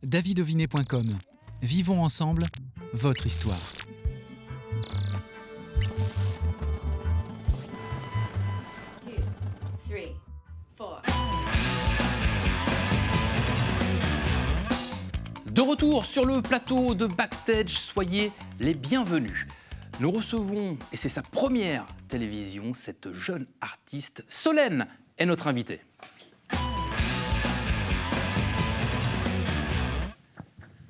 davidovinet.com. Vivons ensemble votre histoire. De retour sur le plateau de Backstage, soyez les bienvenus. Nous recevons, et c'est sa première télévision, cette jeune artiste, Solène est notre invitée.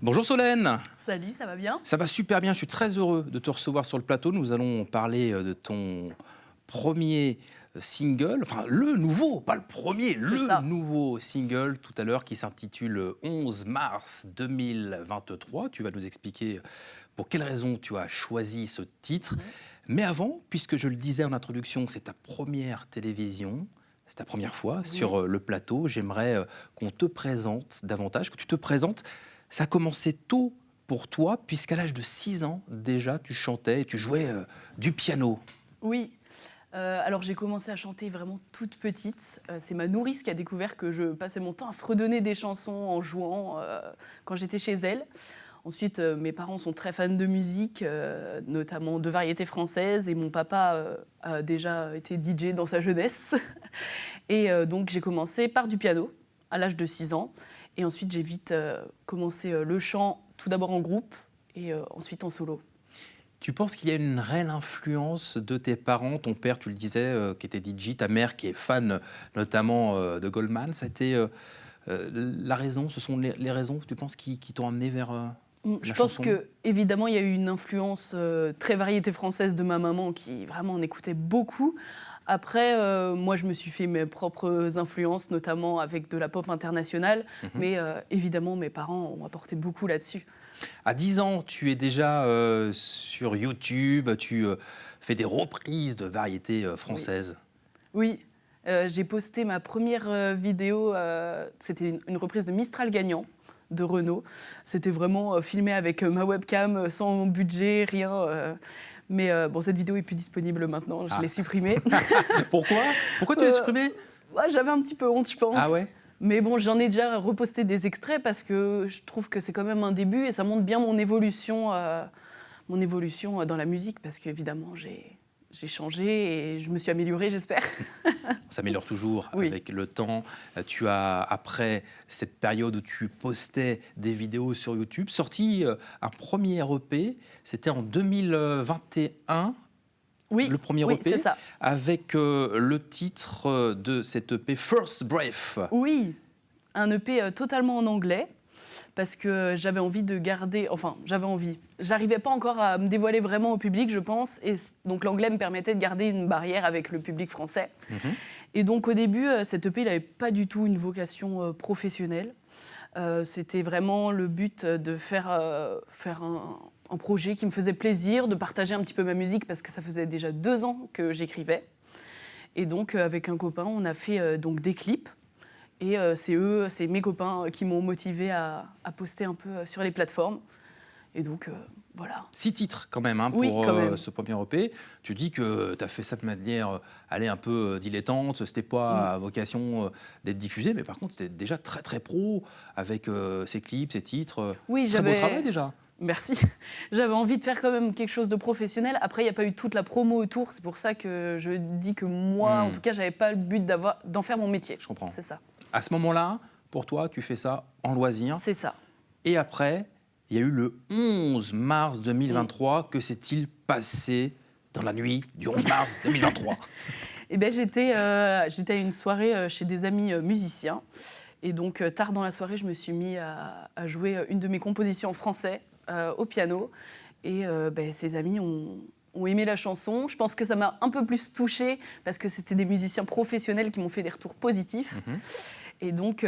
Bonjour Solène. Salut, ça va bien? Ça va super bien, je suis très heureux de te recevoir sur le plateau. Nous allons parler de ton premier single, enfin le nouveau, pas le premier, nouveau single tout à l'heure qui s'intitule 11 mars 2023. Tu vas nous expliquer pour quelles raisons tu as choisi ce titre. Mais avant, puisque je le disais en introduction, c'est ta première télévision, c'est ta première fois sur le plateau, j'aimerais qu'on te présente davantage, que tu te présentes. Ça a commencé tôt pour toi, puisqu'à l'âge de 6 ans, déjà, tu chantais et tu jouais du piano. Oui. Alors j'ai commencé à chanter vraiment toute petite. C'est ma nourrice qui a découvert que je passais mon temps à fredonner des chansons en jouant quand j'étais chez elle. Ensuite, mes parents sont très fans de musique, notamment de variété française. Et mon papa a déjà été DJ dans sa jeunesse. Et donc j'ai commencé par du piano à l'âge de 6 ans. Et ensuite, j'ai vite commencé le chant, tout d'abord en groupe et ensuite en solo. Tu penses qu'il y a une réelle influence de tes parents, ton père, tu le disais, qui était DJ, ta mère qui est fan notamment de Goldman, ça a été la raison, ce sont les raisons, tu penses, qui t'ont amené vers la Je chanson? pense qu'évidemment, il y a eu une influence très variété française de ma maman qui vraiment en écoutait beaucoup. Après, moi, je me suis fait mes propres influences, notamment avec de la pop internationale. Mais évidemment, mes parents ont apporté beaucoup là-dessus. À 10 ans, tu es déjà sur YouTube, tu fais des reprises de variétés françaises. Oui, j'ai posté ma première vidéo, c'était une reprise de Mistral gagnant de Renaud. C'était vraiment filmé avec ma webcam, sans budget, rien. Mais bon, cette vidéo est plus disponible maintenant, je l'ai supprimée. Pourquoi? Pourquoi tu l'as supprimée? Ouais, j'avais un petit peu honte, je pense. Ah ouais? Mais bon, j'en ai déjà reposté des extraits parce que je trouve que c'est quand même un début et ça montre bien mon évolution dans la musique parce qu'évidemment, j'ai changé et je me suis améliorée, j'espère. On s'améliore toujours avec le temps. Tu as, après cette période où tu postais des vidéos sur YouTube, sorti un premier EP, c'était en 2021. Oui, le premier EP, c'est ça. avec le titre de cet EP, First Breath. Oui, un EP totalement en anglais, parce que j'avais envie de garder... J'arrivais pas encore à me dévoiler vraiment au public, je pense, et donc l'anglais me permettait de garder une barrière avec le public français. Et donc au début, cet EP, il n'avait pas du tout une vocation professionnelle. C'était vraiment le but de faire un projet qui me faisait plaisir, de partager un petit peu ma musique, parce que ça faisait déjà 2 ans que j'écrivais. Et donc, avec un copain, on a fait donc des clips. Et c'est mes copains qui m'ont motivée à poster un peu sur les plateformes. Et donc, voilà. 6 titres quand même Oui, pour quand même. ce premier EP. Tu dis que tu as fait ça de manière un peu dilettante, c'était pas à vocation d'être diffusé, mais par contre c'était déjà très très pro avec ces clips, ces titres. Oui, très beau travail déjà. Merci. J'avais envie de faire quand même quelque chose de professionnel. Après, il n'y a pas eu toute la promo autour. C'est pour ça que je dis que moi, en tout cas, j'avais pas le but d'en faire mon métier. Je comprends. C'est ça. À ce moment-là, pour toi, tu fais ça en loisir. C'est ça. Et après, il y a eu le 11 mars 2023. Que s'est-il passé dans la nuit du 11 mars 2023? Eh ben, j'étais à une soirée chez des amis musiciens. Et donc, tard dans la soirée, je me suis mis à jouer une de mes compositions en français au piano. Et ces amis ont aimé la chanson. Je pense que ça m'a un peu plus touchée parce que c'était des musiciens professionnels qui m'ont fait des retours positifs. Et donc,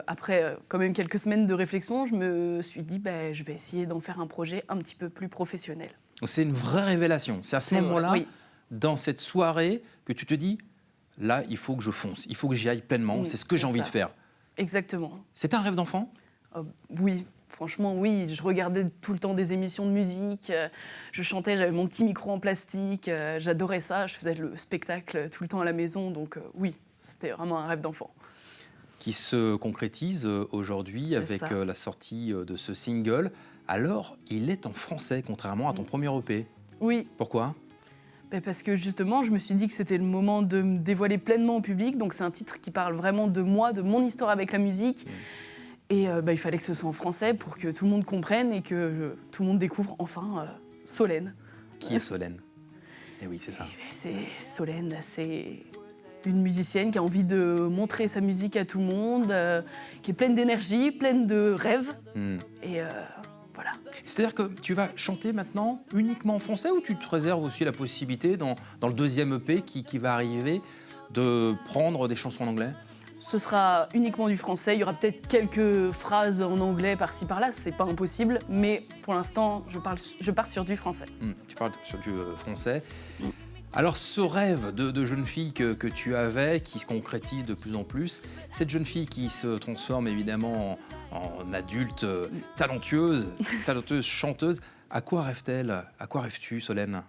après quand même quelques semaines de réflexion, je me suis dit je vais essayer d'en faire un projet un petit peu plus professionnel. Donc c'est une vraie révélation. C'est à ce moment-là, dans cette soirée, que tu te dis, là, il faut que je fonce, il faut que j'y aille pleinement, c'est ce que j'ai envie de faire. Exactement. C'était un rêve d'enfant? Oui. Franchement, oui, je regardais tout le temps des émissions de musique, je chantais, j'avais mon petit micro en plastique, j'adorais ça, je faisais le spectacle tout le temps à la maison, donc oui, c'était vraiment un rêve d'enfant. qui se concrétise aujourd'hui avec la sortie de ce single. Alors, il est en français, contrairement à ton premier EP. Oui. Pourquoi ? Parce que justement, je me suis dit que c'était le moment de me dévoiler pleinement au public. Donc c'est un titre qui parle vraiment de moi, de mon histoire avec la musique. Et il fallait que ce soit en français pour que tout le monde comprenne et que tout le monde découvre enfin Solène. Qui est Solène ? Eh oui, c'est ça. Solène, c'est une musicienne qui a envie de montrer sa musique à tout le monde, qui est pleine d'énergie, pleine de rêves. Et voilà. C'est-à-dire que tu vas chanter maintenant uniquement en français ou tu te réserves aussi la possibilité, dans le deuxième EP qui va arriver, de prendre des chansons en anglais ? Ce sera uniquement du français. Il y aura peut-être quelques phrases en anglais par-ci par-là, c'est pas impossible, mais pour l'instant, je pars sur du français. Tu parles sur du français. Alors, ce rêve de jeune fille que tu avais, qui se concrétise de plus en plus, cette jeune fille qui se transforme évidemment en adulte talentueuse chanteuse, à quoi rêve-t-elle ? À quoi rêves-tu, Solène ?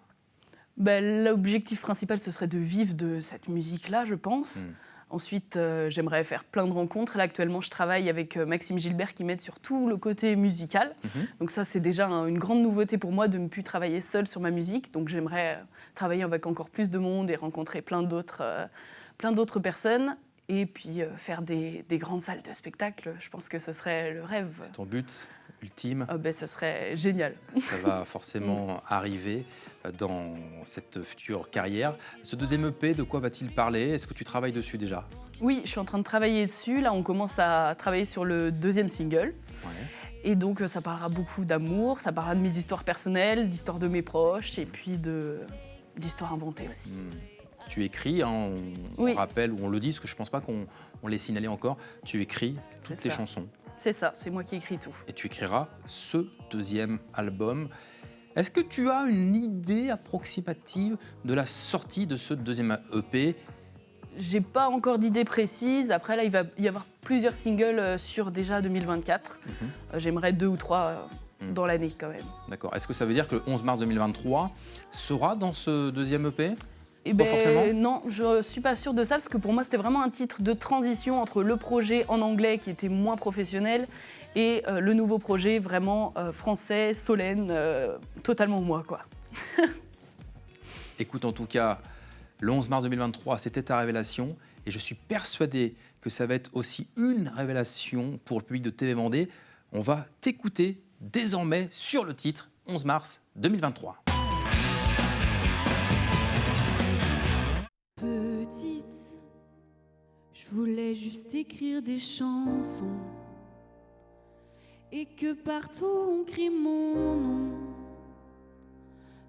L'objectif principal, ce serait de vivre de cette musique-là, je pense. Ensuite, j'aimerais faire plein de rencontres. Là, actuellement, je travaille avec Maxime Gilbert qui m'aide sur tout le côté musical. Donc ça, c'est déjà une grande nouveauté pour moi de ne plus travailler seule sur ma musique. Donc j'aimerais travailler avec encore plus de monde et rencontrer plein d'autres personnes. Et puis faire des grandes salles de spectacle. Je pense que ce serait le rêve. C'est ton but ultime ? Ce serait génial. Ça va forcément arriver dans cette future carrière. Ce deuxième EP, de quoi va-t-il parler ? Est-ce que tu travailles dessus déjà ? Oui, je suis en train de travailler dessus. Là, on commence à travailler sur le deuxième single. Ouais. Et donc, ça parlera beaucoup d'amour, ça parlera de mes histoires personnelles, d'histoires de mes proches et puis d'histoires inventées aussi. Tu écris, on rappelle, ou on le dit, parce que je ne pense pas qu'on l'ait signalé encore, tu écris toutes tes chansons. C'est ça, c'est moi qui écris tout. Et tu écriras ce deuxième album. Est-ce que tu as une idée approximative de la sortie de ce deuxième EP ? J'ai pas encore d'idée précise. Après, là, il va y avoir plusieurs singles sur déjà 2024. J'aimerais 2 ou 3 dans l'année quand même. D'accord. Est-ce que ça veut dire que le 11 mars 2023 sera dans ce deuxième EP ? Pas forcément. Non, je suis pas sûre de ça parce que pour moi c'était vraiment un titre de transition entre le projet en anglais qui était moins professionnel et le nouveau projet vraiment français, Solène, totalement moi quoi. Écoute, en tout cas, le 11 mars 2023, c'était ta révélation et je suis persuadé que ça va être aussi une révélation pour le public de TV Vendée. On va t'écouter désormais sur le titre 11 mars 2023. Je voulais juste écrire des chansons et que partout on crie mon nom.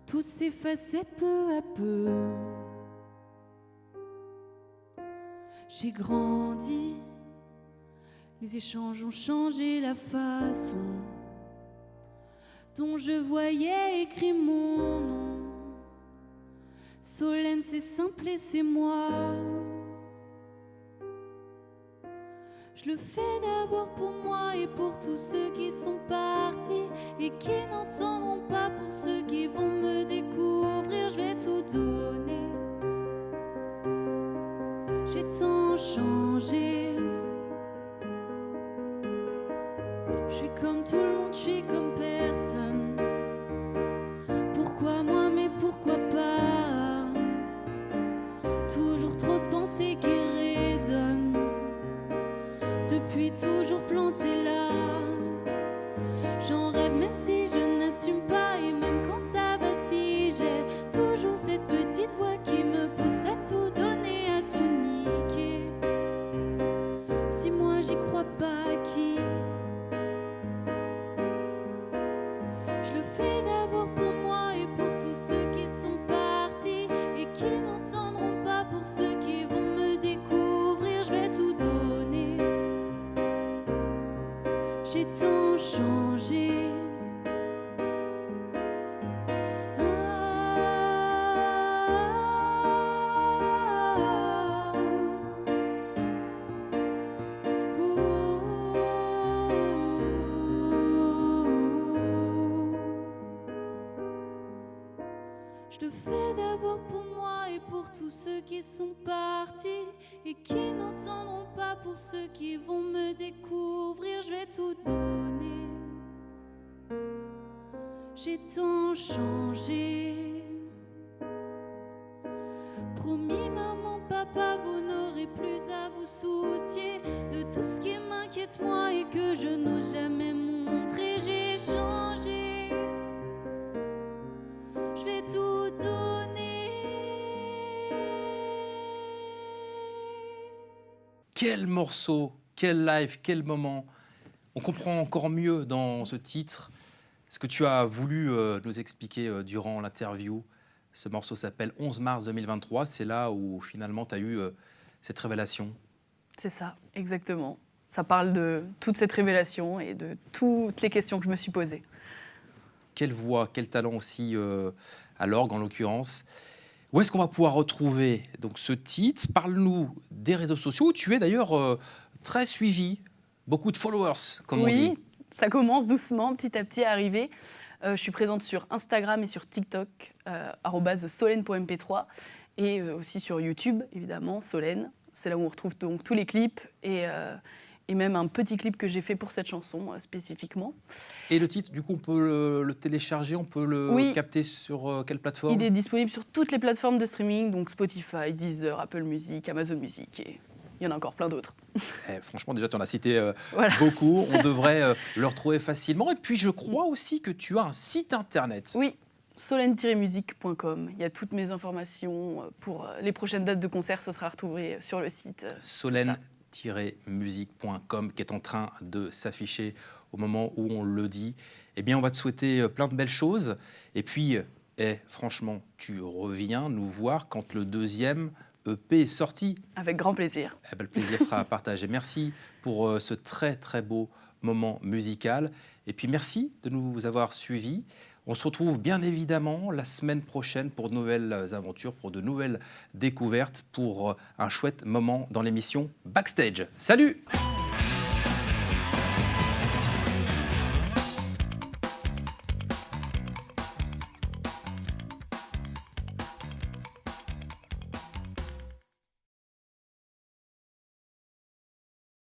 Tout s'effaçait peu à peu. J'ai grandi, les échanges ont changé la façon dont je voyais écrit mon nom. Solène, c'est simple et c'est moi. Je le fais d'abord pour moi et pour tous ceux qui sont partis et qui n'entendront pas, pour ceux qui vont me découvrir. Je vais tout donner. J'ai tant changé. Je suis comme tout le monde, je suis comme personne. Pourquoi moi, mais pourquoi pas? Toujours trop de pensées qui résonnent. Depuis toujours planté là, j'en rêve même si je n'assume pas. Et même quand ça vacille, j'ai toujours cette petite voix qui me pousse à tout donner, à tout niquer. Si moi j'y crois pas, à qui? Je le fais d'abord pour moi et pour tous ceux qui sont partis et qui n'entendront pas, pour ceux qui vont me découvrir. Je vais tout donner. J'ai tant changé. Je le fais d'abord pour moi et pour pour tous ceux qui sont partis et qui n'entendront pas pour ceux qui vont me découvrir. Je vais tout donner. J'ai tant changé. Promis maman, papa, vous n'aurez plus à vous soucier de tout ce qui m'inquiète moi et que je n'ose jamais montrer. J'ai changé. Je vais tout donner. Quel morceau, quel live, quel moment. On comprend encore mieux dans ce titre ce que tu as voulu nous expliquer durant l'interview. Ce morceau s'appelle 11 mars 2023. C'est là où finalement tu as eu cette révélation. C'est ça, exactement. Ça parle de toute cette révélation et de toutes les questions que je me suis posées. Quelle voix, quel talent aussi à l'orgue en l'occurrence. Où est-ce qu'on va pouvoir retrouver donc ce titre? Parle-nous des réseaux sociaux. Tu es d'ailleurs très suivi, beaucoup de followers, comme on dit. Oui, ça commence doucement, petit à petit à arriver. Je suis présente sur Instagram et sur TikTok, @solène.mp3, et aussi sur YouTube, évidemment, Solène. C'est là où on retrouve donc tous les clips et même un petit clip que j'ai fait pour cette chanson spécifiquement. Et le titre, du coup, on peut le télécharger, on peut le capter sur quelle plateforme? Il est disponible sur toutes les plateformes de streaming, donc Spotify, Deezer, Apple Music, Amazon Music, et il y en a encore plein d'autres. Franchement, déjà, tu en as cité beaucoup. On devrait le retrouver facilement. Et puis, je crois aussi que tu as un site internet. Oui, solène-musique.com. Il y a toutes mes informations pour les prochaines dates de concert. Ce sera retrouvé sur le site. Solène-musique.com qui est en train de s'afficher au moment où on le dit. Eh bien, on va te souhaiter plein de belles choses. Et puis, franchement, tu reviens nous voir quand le deuxième EP est sorti. Avec grand plaisir. Le plaisir sera partagé. Merci pour ce très, très beau moment musical. Et puis, merci de nous avoir suivis. On se retrouve bien évidemment la semaine prochaine pour de nouvelles aventures, pour de nouvelles découvertes, pour un chouette moment dans l'émission Backstage. Salut!